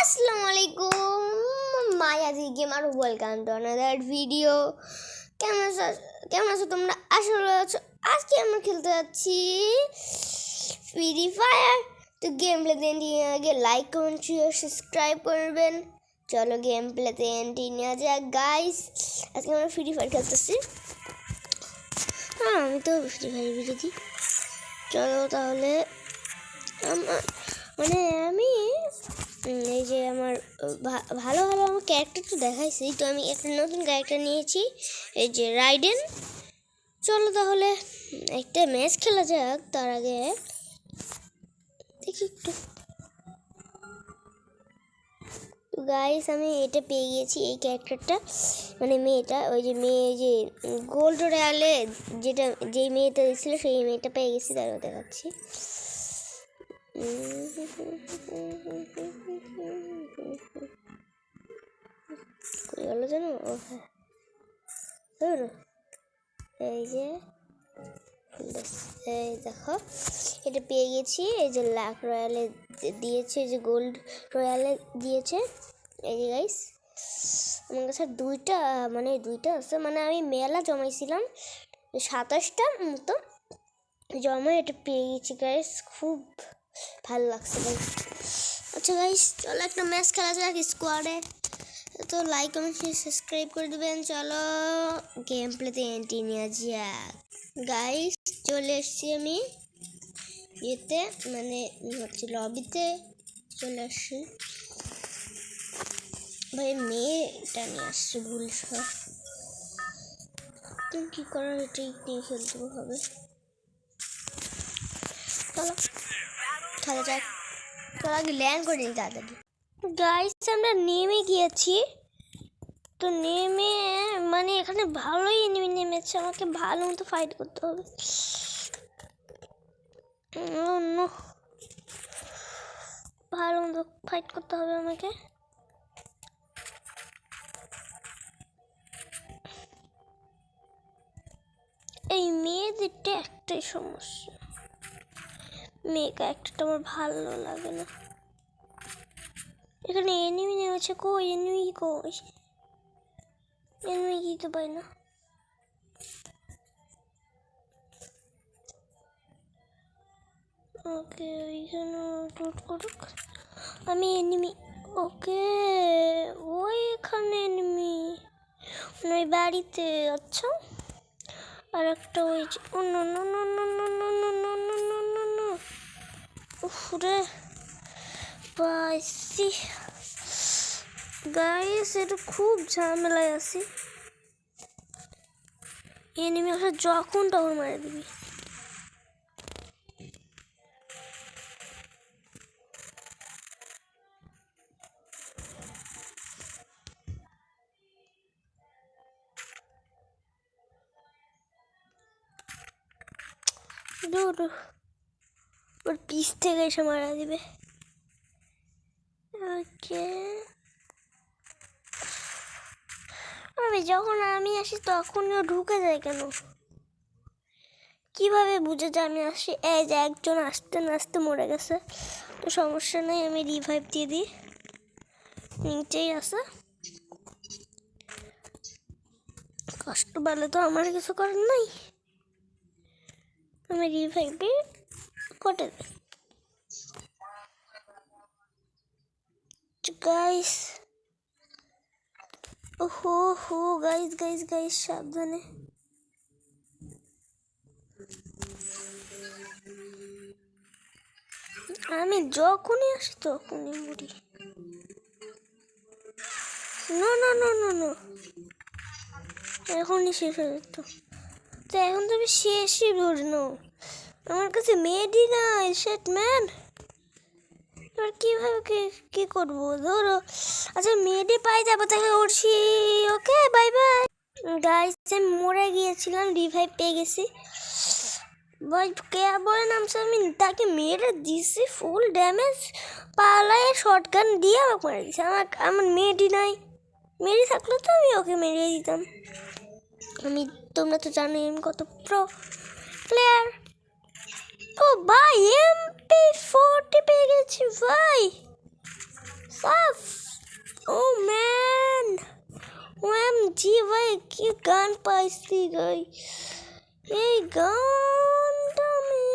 আসসালামু আলাইকুম মায়াজি gamer welcome to another video. কেমন আছো তোমরা? আসলে আজকে আমরা খেলতে যাচ্ছি ফ্রি ফায়ার। তো গেম প্লেতে আগে লাইক কমেন্ট শেয়ার সাবস্ক্রাইব করবেন। চলো গেম প্লেতে এন্ট্রি নেওয়া যাক গাইস। আজকে আমরা ফ্রি ফায়ার খেলতেছি। আমি তো ফ্রি ফায়ার ভিডিও দিই। চলো তাহলে আমি এই যে আমার ভালো আমার ক্যারেক্টার তো দেখাইছি, তো আমি একটা নতুন ক্যারেক্টার নিয়েছি, এই যে রাইডেন। চলো তাহলে একটা ম্যাচ খেলা যাক। তার আগে দেখি একটু গাইস, আমি এটা পেয়ে গেছি, এই ক্যারেক্টারটা মেয়েটা, ওই যে মেয়ে যে গোল্ড রয়্যালে যেই মেয়েটা দিয়েছিল সেই মেয়েটা পেয়ে গেছি। তারও দেখাচ্ছি। গেল জানো, এই যে এই দেখো এটা পেয়ে গেছি। এই যে লাক রয়্যালে দিয়েছে, যে গোল্ড রয়্যালে দিয়েছে। এই যে গাইস আমার কাছে দুইটা আছে, আমি মেলা জমাইছিলাম 27টা মতো জমা, এটা পেয়ে গেছি গাইস। খুব ভালো লাগছে গাইস। আচ্ছা গাইস, চলো একটা ম্যাচ খেলা যাক স্কোয়াডে। তো লাইক কমেন্ট সাবস্ক্রাইব করে দেবেন। চলো গেম প্লেতে এন্ট্রি নেওয়া যাক গাইস। চলে এসছি আমি ইয়েতে, হচ্ছে লবিতে চলে আসছি। ভাই মেয়েটা নিয়ে আসছে ভুল সব, তুমি কী করার এটাই নিয়ে খেলতে হবে। চলো খেলা যাক। চলো আগে ল্যান্ড করে নিই তাড়াতাড়ি। গাইস আমরা নেমে গিয়েছি, তো নেমে এখানে ভালোই এনিমি নেমেছে, আমাকে ভালো মতো ফাইট করতে হবে। ভালো মতো ফাইট করতে হবে আমাকে। এই মেয়েদেরটা একটাই সমস্যা, মেয়েটা একটা আমার ভালো লাগে না। এখানে এনিমি নেমেছে, কই এনিমি কই? এনিমি কি তো পাই না। ওকে ওইখানে টুট করুক, আমি এনিমি। ওকে ওইখানে এনিমি, ওই বাড়িতে। আচ্ছা আর একটা ওই যে উফরে পাইছি গাইস, এটা খুব ঝামেলায় আছি। এনিমি আসলে যখন তখন মারা দিবি। ওর পিস থেকে এসে মারা দিবে। ওকে যখন আমি আসি তখন ও ঢুকে যায় কেন? কিভাবে বুঝে যে আমি আসি? এই যে একজন আসতে না আসতে মরে গেছে, তো সমস্যা নেই, আমি রিভাইভ দিয়ে দিই। নিচেই আছে, কষ্ট পেলে তো আমার কিছু করার নাই, আমি রিভাইভ দিয়ে কটে দিই গাইস। হো গাইস সাবধানে। আমি যখনই আসি তখনই মরি। না এখনই শেষ হয়ে যেত, তো এখন তো আমি শেষই ধরে নাও। আমার কাছে মেডি নাই, শেট ম্যান। এবার কীভাবে কী করবো ধরো। আচ্ছা মেডি পাই যাবো, তাকে উঠছি। ওকে বাই বাই গাইস, আমি মরে গিয়েছিলাম, রিভাইভ পেয়ে গেছি। ভাই কে বলে নামছে, আমি তাকে মেরে দিছি ফুল ড্যামেজ, পালায় শর্টগান দিয়ে আমাকে মেরে দিছে। আমার মেডি নাই, মেডি থাকলে তো আমি ওকে মেরে দিতাম। তোমরা তো জানো আমি কত প্রো প্লেয়ার। ও ভাই MP40 পেয়ে গেছি ভাই, সাফ। ও ম্যান, ওএমজি ভাই কি গান পাইছি গাই। এই গানটা আমি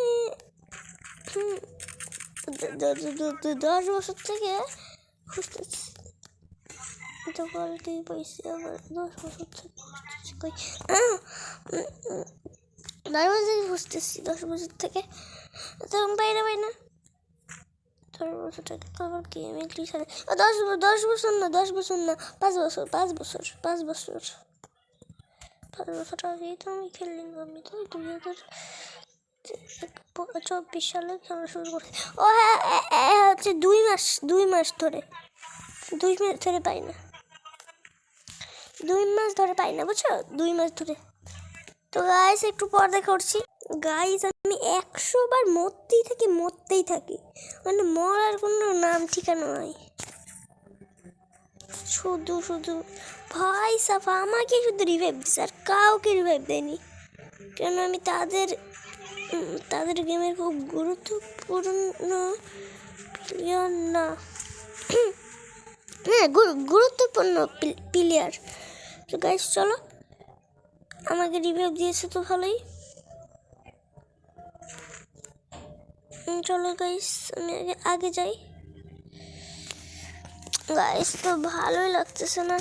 10 বছর থেকে খুঁজতেছি। তো কোয়ালিটি পাইছি আবার 10 বছর থেকে খুঁজতেছি কই। 10 বছর থেকে খুঁজতেছি, 10 বছর থেকে তখন পাই না 10 বছর থেকে তো আবার কি আমি ইংলিশ 10 বছর না 10 বছর না 5 বছর 5 বছর আগেই তো আমি খেললাম। আমি তো 2024 সালে খেলা শুরু করছি। ও হ্যাঁ হচ্ছে 2 মাস ধরে 2 মাস ধরে পাই না, 2 মাস ধরে পাই না বুঝছো, 2 মাস ধরে। তো গাইস একটু পর দেখা করছি। গাইস আমি 100 বার মরতেই থাকি, মানে মরার কোনো নাম ঠিকানা নাই। শুধু ভাই সাফা আমাকে শুধু রিভাইভ দিচ্ছে, আর কাউকে রিভাইভ দেয়নি। কেন আমি তাদের গেমের খুব গুরুত্বপূর্ণ প্লেয়ার না। হ্যাঁ গুরুত্বপূর্ণ প্লেয়ার। তো গাইস চলো, আমাকে রিভাইভ দিয়েছে তো ভালোই। চলো গাইস আমি আগে যাই। গাইস তো ভালোই লাগতেছে না,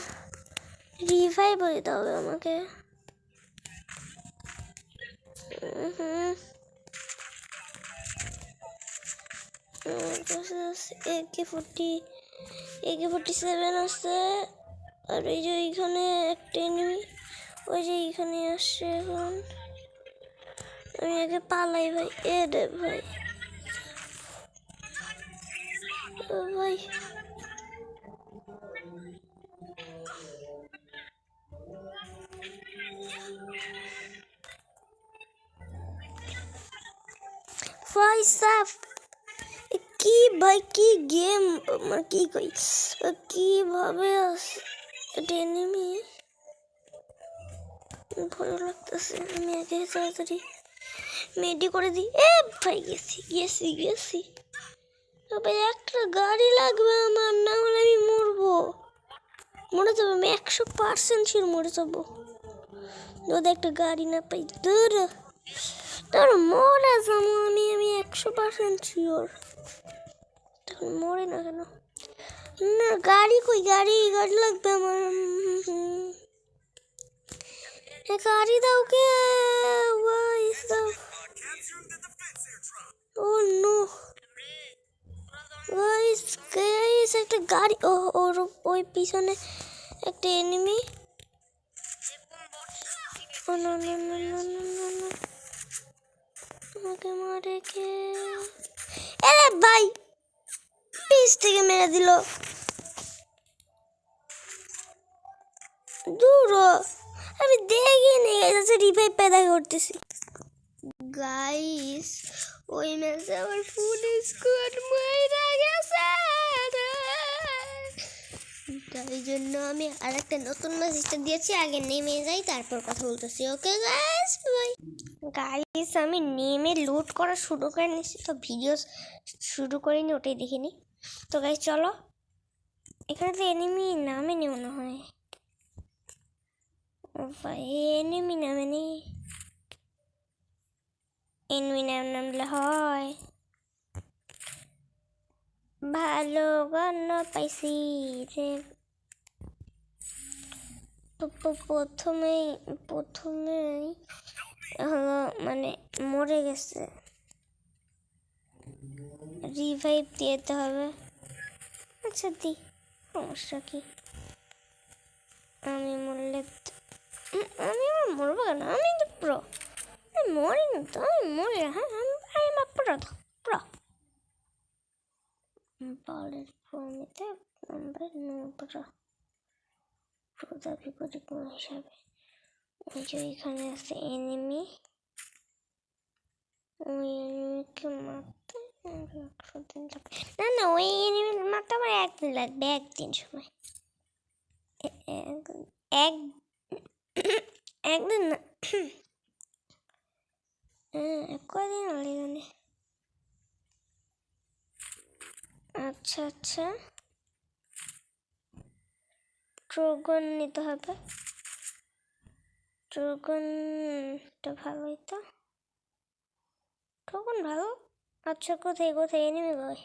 রিভাইভ দিতে হবে আমাকে। AK-47 আছে, আর এই যে এইখানে একটা এনিমি, ওই যে এইখানে আসছে। এখন আমি আগে পালাই ভাই। এ রে ভাই, ভাই ভাই সাফ কি ভাই কি গেম, মানে কি কই কিভাবে এনিমি ভয় লাগতেছে। আমি আগে তাড়াতাড়ি মেডি করে দিই। এ ভাই গেছি। তবে একটা গাড়ি লাগবে আমার, না হলে আমি মরে যাবো। আমি 100% শিওর মরে যাবো যদি একটা গাড়ি না পাই। তোর মরে যাবো আমি 100% শিওর। তখন মরে না কেন? না গাড়ি কই, গাড়ি লাগবে আমার। গাড়ি দাও কে, দাও। ও নো গাইস একটা গাড়ি, ওর ওই পিছনে একটা এনিমি। ও নো আমাকে মারে কে? আরে ভাই পিছ থেকে মেরে দিল। দূর আমি দেখিনি, রিভাইভ পেদা করতেছি। গাইস ওই ম্যাচে আমার ফুল স্কোয়াড মারা গেছে, তাই জন্য আমি আর একটা নতুন ম্যাচ স্টার্ট দিয়েছি। আগে নেমে যাই তারপর কথা বলতেছি। Okay guys bye. গাইস আমি নেমে লুট করা শুরু করে নিয়েছি, তো ভিডিও শুরু করিনি, ওটাই দেখিনি। তো গাইস চলো, এখানে তো এনিমি নামেনি মনে হয়। ও ভাই এনিমি নামেনি, এনিমি নামলে হয় ভালো গান পাইছি রে। প্রথমেই হলো মানে মরে গেছে, রিভাইভ দিতে হবে। আচ্ছা দি, সমস্যা কি? আমি মরলে আমি মরবো কেন? আমি তো প্রো, আমি মরি না তো, আমি মরি না। হ্যাঁ আমি প্রো বলের প্রমিতে নাম্বার 9 প্রো দাবি করি কোন হিসাবে? ওই যে এখানে আছে এনিমি, ওই এনিমিকে মারতে 100 দিন লাগবে। না ওই এনিমি মারতে আমার 1 দিন লাগবে, 1 দিন সময়। একদিন না, কদিন লাগবে। আচ্ছা ড্রাগন নিতে হবে। ড্রাগনটা ভালোই তো, ড্রাগন ভালো। আচ্ছা কোথায় কোথায় এনিমি ভাই?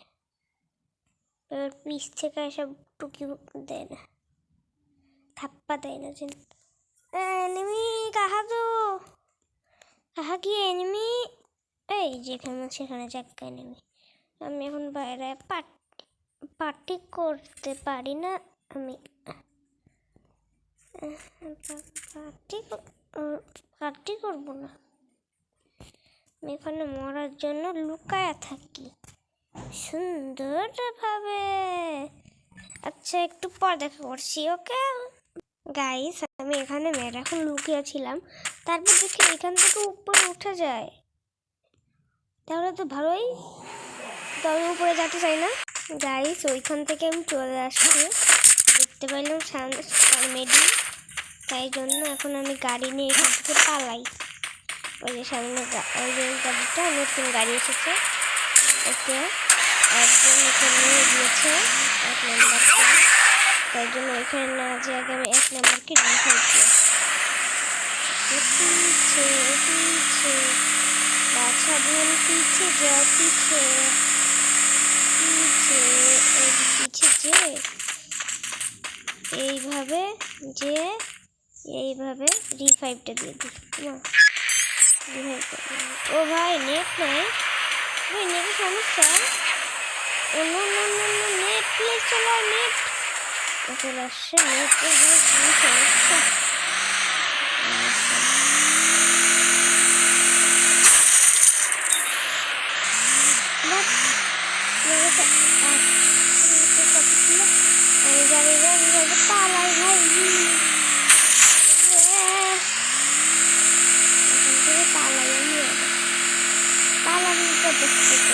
এবার পিস থেকে এসব টুকি দেয় না, থাপ্পা দেয় না যেন। এনিমি কাহা তো, কাহা কি এনিমি? এই যেখানে সেখানে জায়গা এনিমি। আমি এখন বাইরে পার্টি করতে পারি না আমি। পার্টি করবো না আমি, এখানে মরার জন্য লুকায়া থাকি সুন্দরভাবে। আচ্ছা একটু পর দেখা করছি, ওকে গাইস। আমি এখানে এখন লুকিয়েছিলাম, তারপর দেখি এখান থেকে উপরে উঠে যায়, তাহলে তো ভালোই। তো আমি উপরে যেতে চাই না গাইস, ওইখান থেকে আমি চলে আসছি, দেখতে পাইলাম মেডি, তাই জন্য এখন আমি গাড়ি নিয়ে এখান থেকে পালাই। ওই যে সামনে ওই যে গাড়িটা, নতুন গাড়ি এসেছে, ওকে একজন এখানে নিয়ে গিয়েছে 1 নম্বরটা, তাই জন্য এখানে না যে আগে আমি 1 নম্বরকে রিভাইভ দিই। पीछे पीछे बादशाह बोल पीछे जाओ पीछे पीछे पीछे যে এইভাবে যে এইভাবে রিভাইভটা দিয়ে দিই। ও ভাই নেট নাই, ভাই নেটের সমস্যা। ও no no no no net please চলো, নেট চলে আসছে, নেটের সমস্যা। পালাই ভাই, পালাই পালানোর দেখতে